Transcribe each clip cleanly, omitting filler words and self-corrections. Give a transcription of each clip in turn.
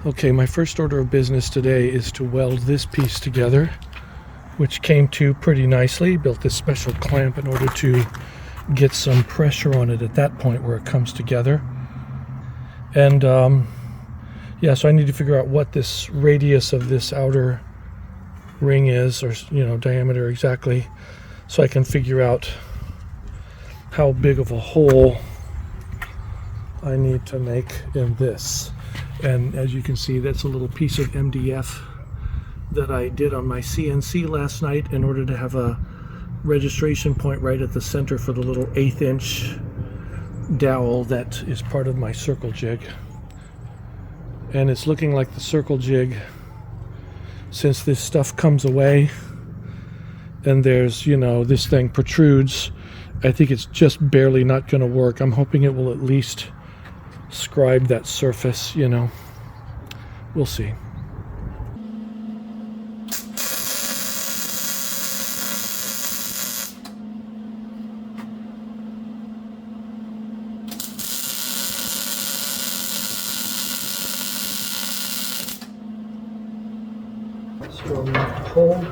Okay, my first order of business today is to weld this piece together, which came to pretty nicely. Built this special clamp in order to get some pressure on it at that point where it comes together. And yeah, so I need to figure out what this radius of this outer ring is, or diameter exactly, so I can figure out how big of a hole I need to make in this. And as you can see, that's a little piece of MDF that I did on my CNC last night in order to have a registration point right at the center for the little 1/8 inch dowel that is part of my circle jig. And it's looking like the circle jig, since this stuff comes away and there's, this thing protrudes, I think it's just barely not going to work. I'm hoping it will at least scribe that surface, We'll see. Strong enough to hold.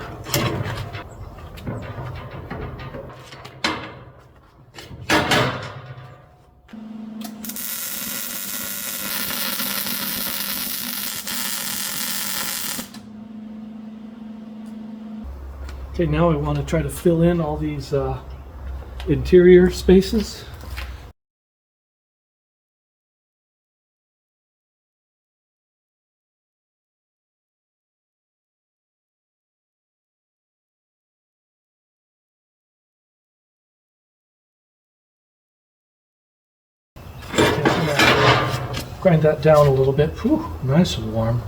Okay, now I want to try to fill in all these interior spaces. Grind that down a little bit. Whew, nice and warm.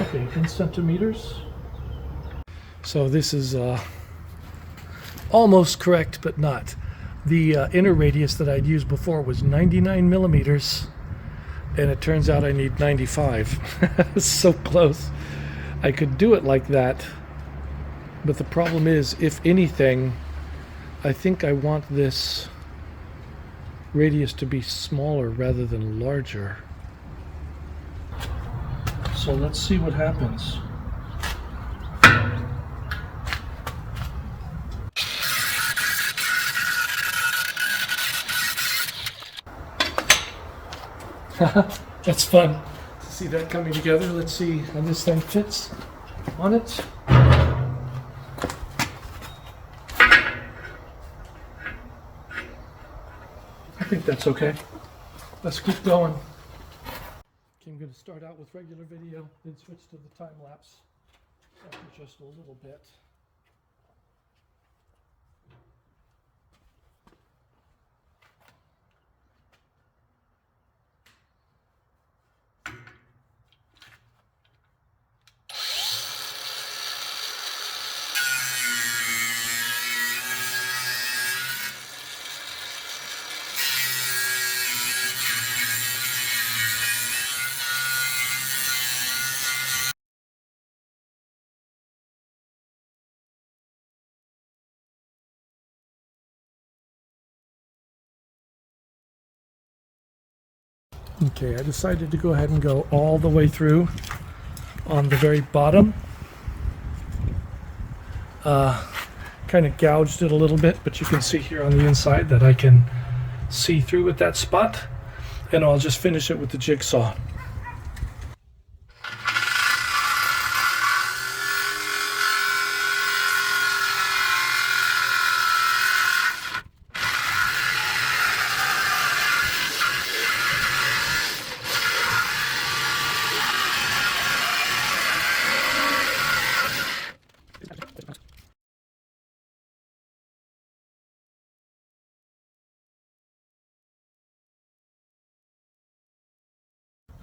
Okay, in centimeters. So this is almost correct, but not. The inner radius that I'd used before was 99 millimeters, and it turns out I need 95. So close. I could do it like that, but the problem is, if anything, I think I want this radius to be smaller rather than larger. So let's see what happens. That's fun to see that coming together. Let's see how this thing fits on it. I think that's okay. Let's keep going. Okay, I'm going to start out with regular video, then switch to the time lapse after just a little bit. Okay, I decided to go ahead and go all the way through on the very bottom. Kind of gouged it a little bit, but you can see here on the inside that I can see through at that spot, and I'll just finish it with the jigsaw.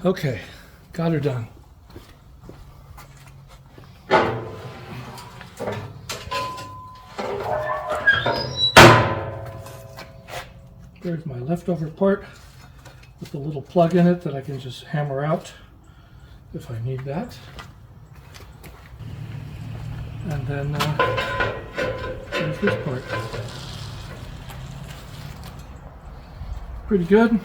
Okay, got her done. There's my leftover part with a little plug in it that I can just hammer out if I need that. And then there's this part. Pretty good.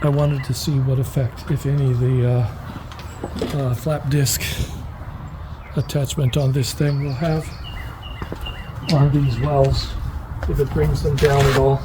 I wanted to see what effect, if any, the flap disc attachment on this thing will have on these wells, if it brings them down at all.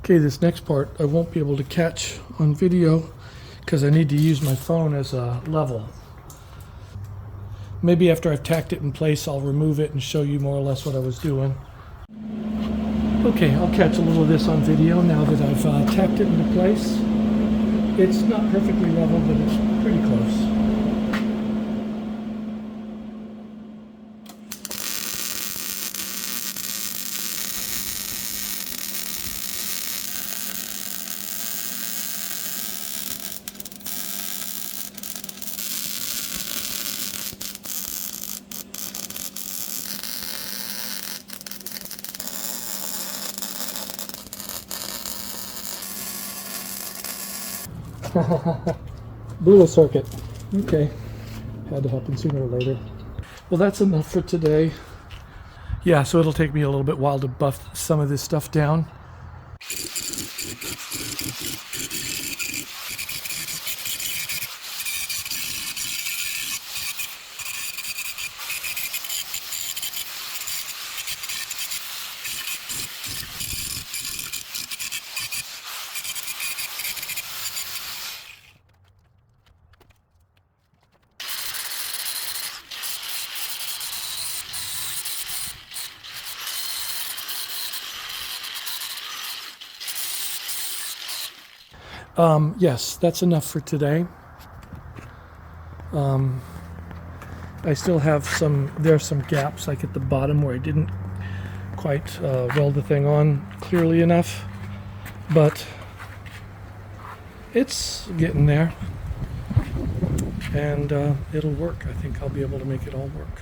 Okay, this next part I won't be able to catch on video because I need to use my phone as a level. Maybe after I've tacked it in place, I'll remove it and show you more or less what I was doing. Okay, I'll catch a little of this on video now that I've tacked it into place. It's not perfectly level, but it's pretty close. Blew a circuit. Okay. Had to happen sooner or later. Well, that's enough for today. Yeah, so it'll take me a little bit while to buff some of this stuff down. Yes, that's enough for today. I still have there's some gaps like at the bottom where I didn't quite weld the thing on clearly enough, but it's getting there, and it'll work. I think I'll be able to make it all work.